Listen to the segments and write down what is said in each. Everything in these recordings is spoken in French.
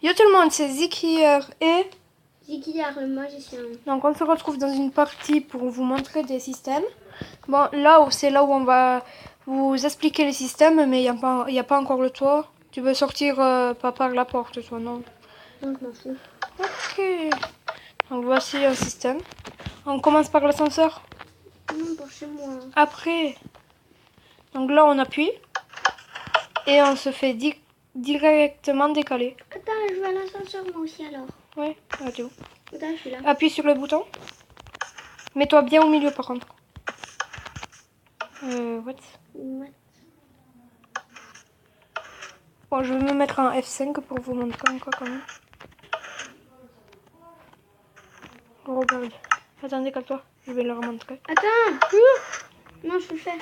Yo tout le monde, c'est Zikir et... Zikir, le magicien. Donc on se retrouve dans une partie pour vous montrer des systèmes. Bon, là c'est là où on va vous expliquer les systèmes, mais il n'y a pas encore le toit. Tu veux sortir pas par la porte, toi, non? Non, je m'en fous. Ok. Donc voici un système. On commence par l'ascenseur. Non, pour chez moi. Après. Donc là on appuie. Et on se fait directement décaler. Attends, je vais à l'ascenseur moi aussi alors. Ouais, radio. Attends, je suis là. Appuie sur le bouton. Mets-toi bien au milieu par contre. What? Ouais. Bon, je vais me mettre en F5 pour vous montrer encore quand même. Regarde. Attendez, calme-toi. Je vais leur montrer. Attends. Non, je peux le faire.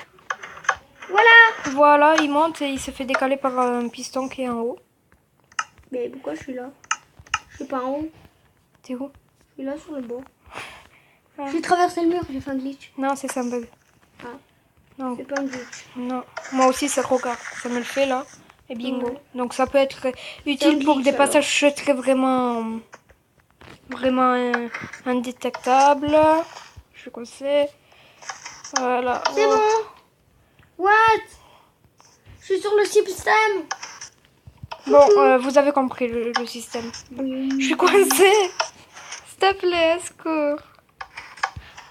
Voilà. Voilà, il monte et il se fait décaler par un piston qui est en haut. Mais pourquoi je suis là? Je suis pas en haut. T'es où? Je suis là sur le bord. Ah. J'ai traversé le mur, j'ai fait un glitch. Non, c'est ça un bug. Ah. Non. C'est pas un glitch. Non. Moi aussi, ça regarde. Ça me le fait là. Et bingo. Ouais. Donc ça peut être utile pour glitch, des passages très vraiment indétectables. Je conseille. Voilà. C'est bon. What? Je suis sur le système. Bon, vous avez compris le système. Oui. Je suis coincée. S'il te plaît, secours.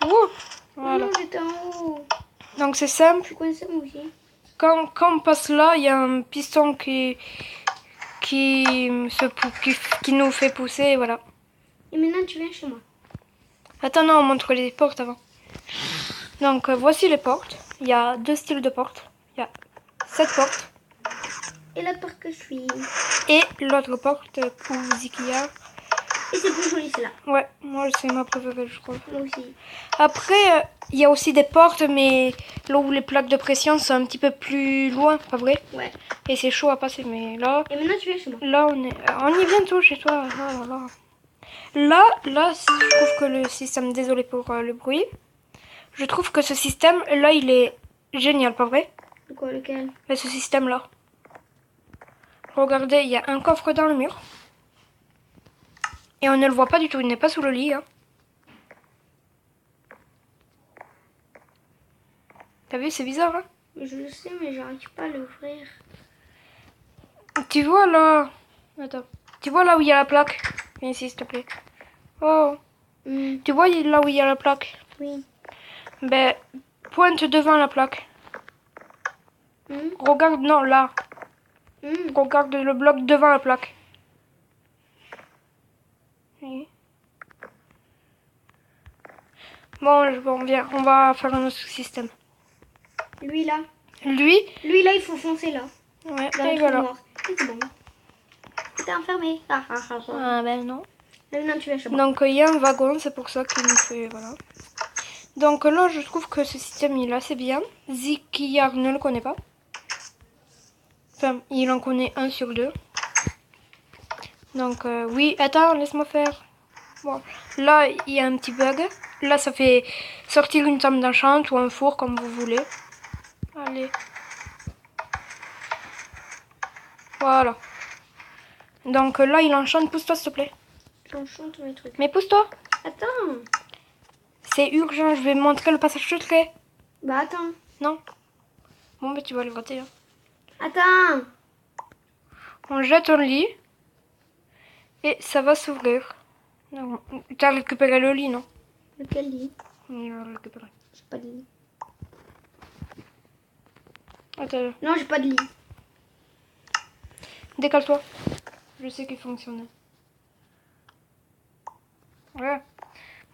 Ouh. Voilà. Non, j'étais en haut. Donc c'est simple. Je suis coincée moi aussi. Quand on passe là, il y a un piston qui nous fait pousser, et voilà. Et maintenant, tu viens chez moi. Attends, non, on montre les portes avant. Donc voici les portes. Il y a deux styles de portes. Il y a cette porte. Et la porte que je suis. Et l'autre porte pour Zikia. Et c'est plus joli, celle-là. Ouais, moi c'est ma préférée, je crois. Moi aussi. Après, il y a aussi des portes, mais là où les plaques de pression sont un petit peu plus loin, pas vrai? Ouais. Et c'est chaud à passer, mais là... Et maintenant, tu viens chez moi. Là, on y est bientôt chez toi. Oh là là. Là, je trouve que le système... Désolé pour le bruit. Je trouve que ce système, là, il est génial, pas vrai? De quoi, lequel? Mais ce système-là. Regardez, il y a un coffre dans le mur. Et on ne le voit pas du tout, il n'est pas sous le lit. Hein. T'as vu, c'est bizarre, hein? Je le sais, mais j'arrive pas à l'ouvrir. Tu vois là... Attends. Tu vois là où il y a la plaque? Viens ici, s'il te plaît. Oh. Tu vois là où il y a la plaque? Oui. Ben, pointe devant la plaque. Regarde, non, là. Regarde le bloc devant la plaque. Oui. Bon, viens, on va faire un autre système. Lui, là. Lui, là, il faut foncer, là. ouais, Dans et le voilà. noir. C'est bon. T'es enfermé. Ah, Ben non. Maintenant, tu viens chez moi. Donc, il y a un wagon, c'est pour ça qu'il nous fait, voilà. Donc là, je trouve que ce système, il est assez bien. Zikiyar ne le connaît pas. Enfin, il en connaît 1 sur 2. Donc, oui, attends, laisse-moi faire. Bon, là, il y a un petit bug. Là, ça fait sortir une table d'enchant ou un four, comme vous voulez. Allez. Voilà. Donc là, il enchante. Pousse-toi, s'il te plaît. J'enchante mes trucs. Mais pousse-toi. Attends. C'est urgent, je vais montrer le passage secret. Bah, attends. Non. Bon, mais tu vas le gratter. Hein. Attends. On jette un lit. Et ça va s'ouvrir. T'as récupéré le lit, non? Lequel lit? Il va le récupérer. J'ai pas de lit. Attends, Non, j'ai pas de lit. décale-toi. Je sais qu'il fonctionne. Ouais.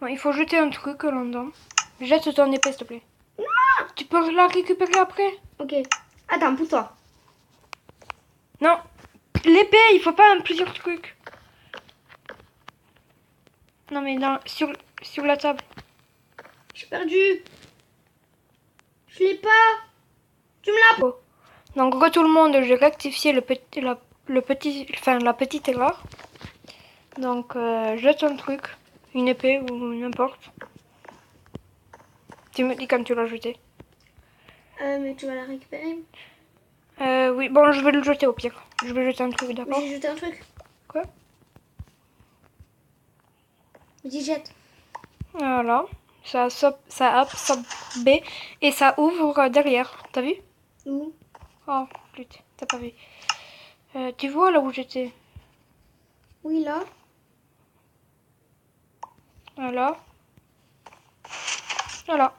Bon, il faut jeter un truc là-dedans. Jette ton épée, s'il te plaît. Non. Tu peux la récupérer après? Ok. Attends, pousse-toi. Non. L'épée, il faut pas plusieurs trucs. Non, mais sur la table. J'ai perdu. Je l'ai pas. Tu me l'as. Oh. Donc, tout le monde, j'ai rectifié la petite erreur. Donc, jette un truc. Une épée ou n'importe. Tu me dis quand tu l'as jeté. Mais tu vas la récupérer. Oui, bon, je vais le jeter au pire. Je vais jeter un truc, d'accord? Mais j'ai jeté un truc. Quoi? Vas-y, jette. Voilà. Ça a absorbé et ça ouvre derrière. T'as vu? Où? Oh, putain, t'as pas vu. Tu vois là où j'étais? Oui, là. Voilà. Voilà.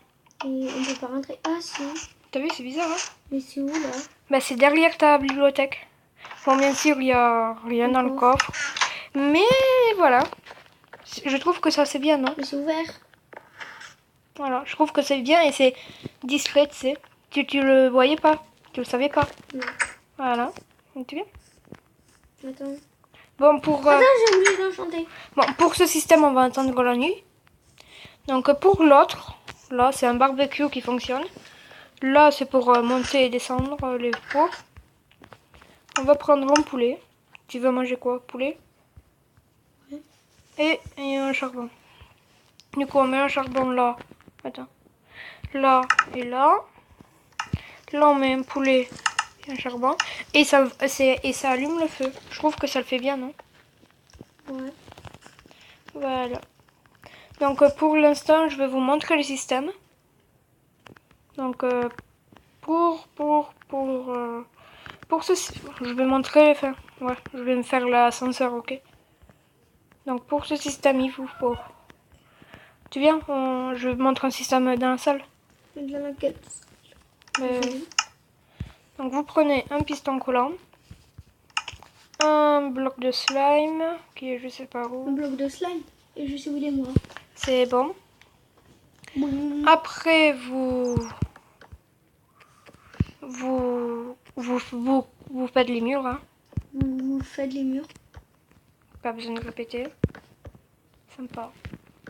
Et on peut pas rentrer. Ah, si. T'as vu, c'est bizarre, hein? Mais c'est où, là? Bah, c'est derrière ta bibliothèque. Bon, bien sûr, il y a rien dans le coffre. Mais voilà. Je trouve que ça, c'est bien, non? Mais c'est ouvert. Voilà, je trouve que c'est bien et c'est discret, tu sais. Tu le voyais pas. Tu le savais pas. Non. Voilà. Tu viens? Attends. Bon, pour... Attends, j'ai oublié d'enchanter. Bon, pour ce système, on va attendre la nuit. Donc pour l'autre, là c'est un barbecue qui fonctionne. Là c'est pour monter et descendre les fours. On va prendre un poulet. Tu veux manger quoi? Poulet? Ouais. Et un charbon. Du coup on met un charbon là. Attends. Là et là. Là on met un poulet et un charbon. Et ça allume le feu. Je trouve que ça le fait bien, non? Ouais. Voilà. Donc pour l'instant, je vais vous montrer le système. Donc pour ceci, je vais montrer, enfin, ouais, je vais me faire l'ascenseur, ok. Donc pour ce système, il vous faut. Tu viens, je montre un système dans la salle. Dans laquelle? Donc vous prenez un piston collant, un bloc de slime qui est je sais pas Un où. bloc de slime. Et je sais où il est, moi. C'est bon. Boum. Après vous faites les murs, hein. Vous faites les murs. Pas besoin de répéter. Sympa.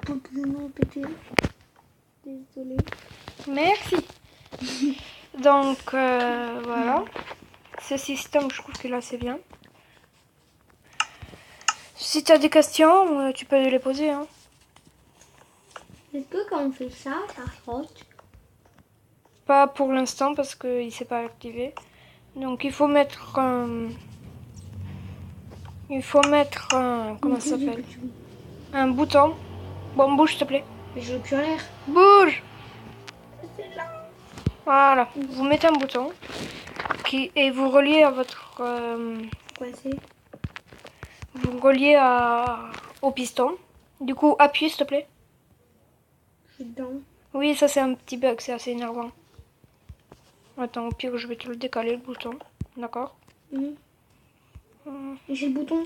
Pas besoin de répéter. Désolée. Merci. Donc voilà. Ce système, je trouve que là c'est bien. Si tu as des questions, tu peux les poser, hein. Est-ce que quand on fait ça, ça frotte? Pas pour l'instant parce qu'il ne s'est pas activé. Donc il faut mettre un... Comment ça s'appelle? Un bouton. Bon, bouge s'il te plaît. Mais je veux plus en l'air. Bouge! C'est là. Voilà. Vous mettez un bouton et vous reliez à votre... Quoi c'est? vous reliez au piston. Du coup, appuie s'il te plaît. Je suis dedans. Oui, ça c'est un petit bug, c'est assez énervant. Attends, au pire, je vais te le décaler le bouton. D'accord? Et j'ai le bouton.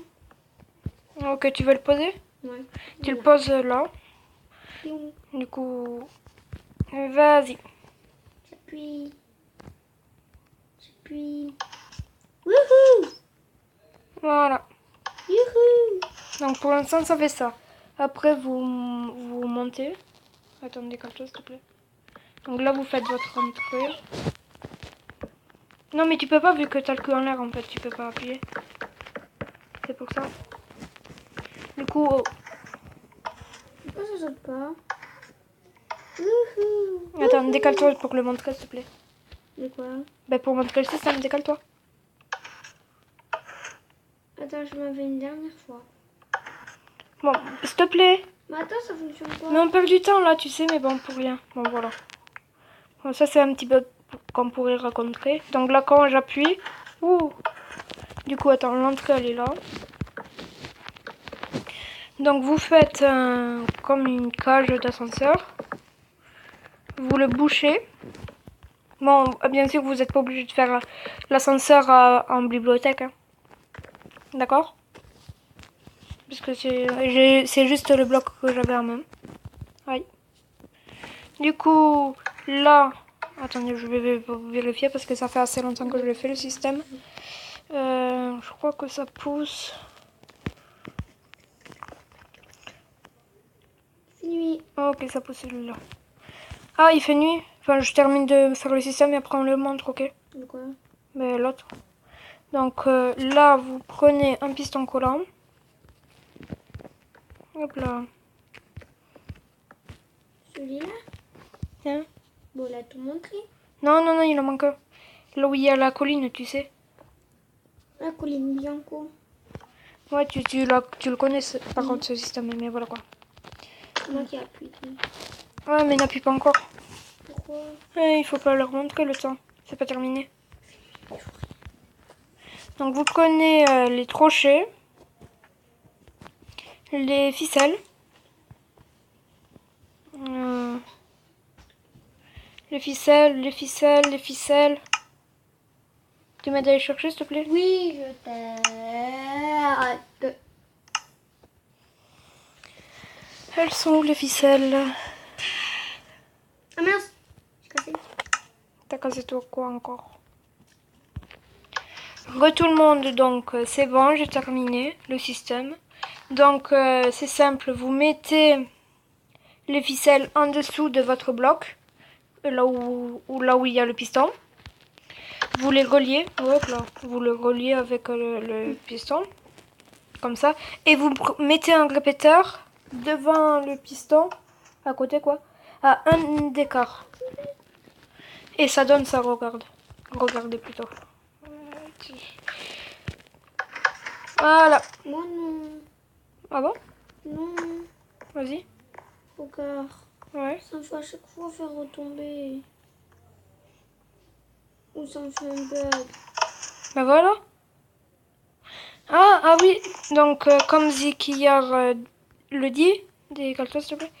Ok, tu veux le poser? Ouais. Tu le poses là. Du coup, vas-y. J'appuie. J'appuie. Wouhou! Voilà. Youhou! Donc pour l'instant, ça fait ça. Après, vous montez. Attends, décale-toi s'il te plaît. Donc là, vous faites votre entrée. Non, mais tu peux pas vu que t'as le cul en l'air en fait. Tu peux pas appuyer. C'est pour ça. Du coup, Pourquoi ça saute pas? Wouhou! attends, décale-toi pour le montrer s'il te plaît. De quoi? Ben pour montrer le système, décale-toi. Attends, je m'avais une dernière fois. Bon, s'il te plaît. Mais attends, ça fonctionne pas. Mais on perd du temps là, tu sais, mais bon, pour rien. Bon, voilà. Bon, ça, c'est un petit bug qu'on pourrait rencontrer. Donc là, quand j'appuie, ouh. Du coup, attends, l'entrée, elle est là. Donc vous faites comme une cage d'ascenseur. Vous le bouchez. Bon, bien sûr, vous n'êtes pas obligé de faire l'ascenseur en bibliothèque. Hein. D'accord? Parce que c'est juste le bloc que j'avais en main. Oui. Du coup, là... Attendez, je vais vérifier parce que ça fait assez longtemps que je l'ai fait, le système. Je crois que ça pousse... C'est nuit. Ok, ça pousse celui-là. Ah, il fait nuit. Enfin, je termine de faire le système et après on le montre, ok? De quoi? Mais l'autre. Donc là, vous prenez un piston collant. Hop là. Celui-là? Hein? Bon, là, tout montré. Non, non, non, il en manque un. Là où il y a la colline, tu sais. La colline Bianco. Ouais, tu le connais par contre ce système, mais voilà quoi. C'est moi qui appuie. Ouais, mais n'appuie pas encore. Pourquoi? Il faut pas leur montrer le temps. C'est pas terminé. Donc vous prenez les crochets, les ficelles, les ficelles. Tu m'aides à les chercher, s'il te plaît? Oui, je t'aide. Elles sont où les ficelles? Ah mince, j'ai cassé. T'as cassé toi quoi encore? Tout le monde, donc c'est bon, j'ai terminé le système. Donc c'est simple, vous mettez les ficelles en dessous de votre bloc, là où il y a le piston. Vous les reliez, hop là, vous le reliez avec le piston, comme ça. Et vous mettez un répéteur devant le piston, à côté quoi, à un d'écart. Et ça donne ça, regarde. Regardez plutôt. Voilà. Moi non. Ah bon? Non. Vas-y. Regarde. Ouais. Ça me fait à chaque fois faire retomber. Ou ça me fait un bug. Ben voilà. Ah oui. Donc, comme Ziki hier le dit, décale-toi s'il te plaît.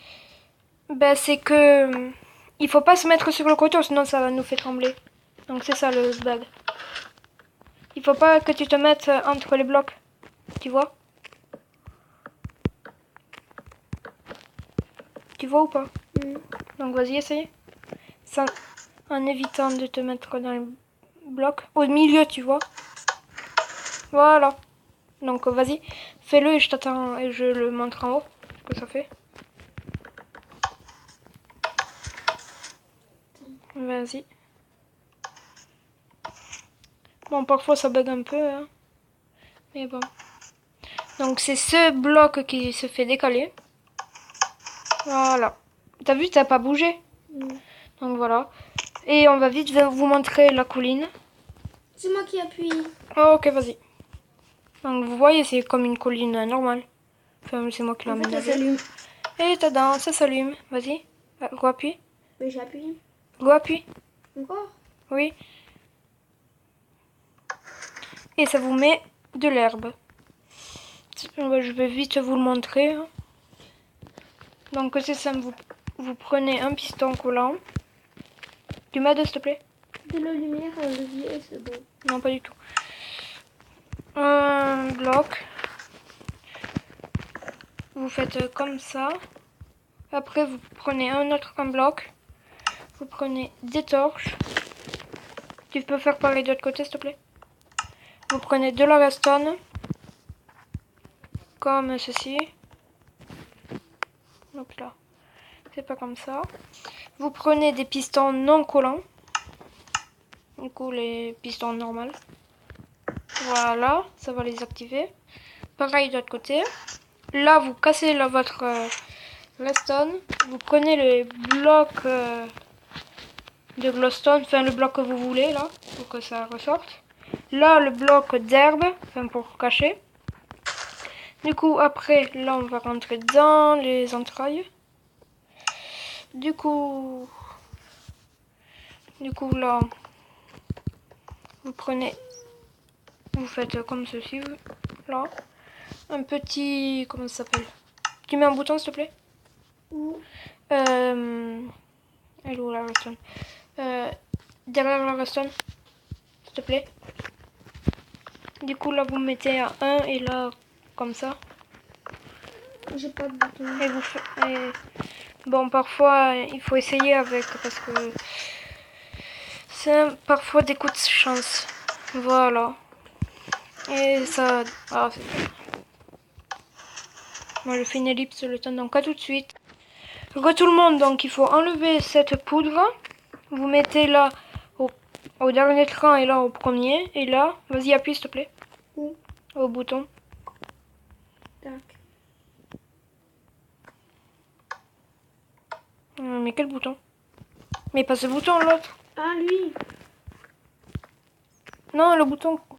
Ben c'est que il faut pas se mettre sur le côté, sinon ça va nous faire trembler. Donc c'est ça le bug. Il faut pas que tu te mettes entre les blocs. Tu vois? Tu vois ou pas? Donc vas-y, essaye. Ça, en évitant de te mettre dans les blocs. Au milieu, tu vois? Voilà. Donc vas-y, fais-le et je t'attends et je le montre en haut. Ce que ça fait. Vas-y. Bon, parfois ça bug un peu, hein. Mais bon. Donc c'est ce bloc qui se fait décaler. Voilà. T'as vu, t'as pas bougé. Donc voilà. Et on va vite vous montrer la colline. C'est moi qui appuie. Oh, ok, vas-y. Donc vous voyez, c'est comme une colline normale. Enfin, c'est moi qui l'ai En fait, ça aménagée. s'allume. Et tada, ça s'allume. Vas-y. Go-appuie. Mais j'ai appuyé. Go-appuie. Encore? Oui. Et ça vous met de l'herbe. Je vais vite vous le montrer. Donc c'est simple, vous prenez un piston collant. Tu m'aides s'il te plaît? De la lumière, un levier, c'est bon. Non, pas du tout. Un bloc. Vous faites comme ça. Après vous prenez un bloc. Vous prenez des torches. Tu peux faire pareil de l'autre côté s'il te plaît? Vous prenez de la redstone. Comme ceci. Donc là. C'est pas comme ça. Vous prenez des pistons non collants. Du coup les pistons normaux. Voilà, ça va les activer. Pareil de l'autre côté. Là vous cassez votre redstone. Vous prenez le bloc de glowstone, enfin le bloc que vous voulez là, pour que ça ressorte. Là le bloc d'herbe, enfin pour cacher. Du coup après là on va rentrer dans les entrailles. Du coup là vous prenez, vous faites comme ceci là, un petit, comment ça s'appelle? Tu mets un bouton s'il te plaît? Où? Elle est où la redstone? Derrière la redstone, s'il te plaît. Du coup là vous mettez à 1 et là comme ça. J'ai pas de bouton. Et vous faites, bon parfois il faut essayer avec parce que c'est parfois des coups de chance. Voilà. Et ça. Ah, c'est bon. Moi je fais une ellipse le temps, donc à tout de suite. Re tout le monde, donc il faut enlever cette poudre. Vous mettez là au dernier train et là au premier. Et là, vas-y appuie s'il te plaît. Où? Au bouton. Tac. Mais quel bouton? Mais pas ce bouton, l'autre. Ah, lui. Non, le bouton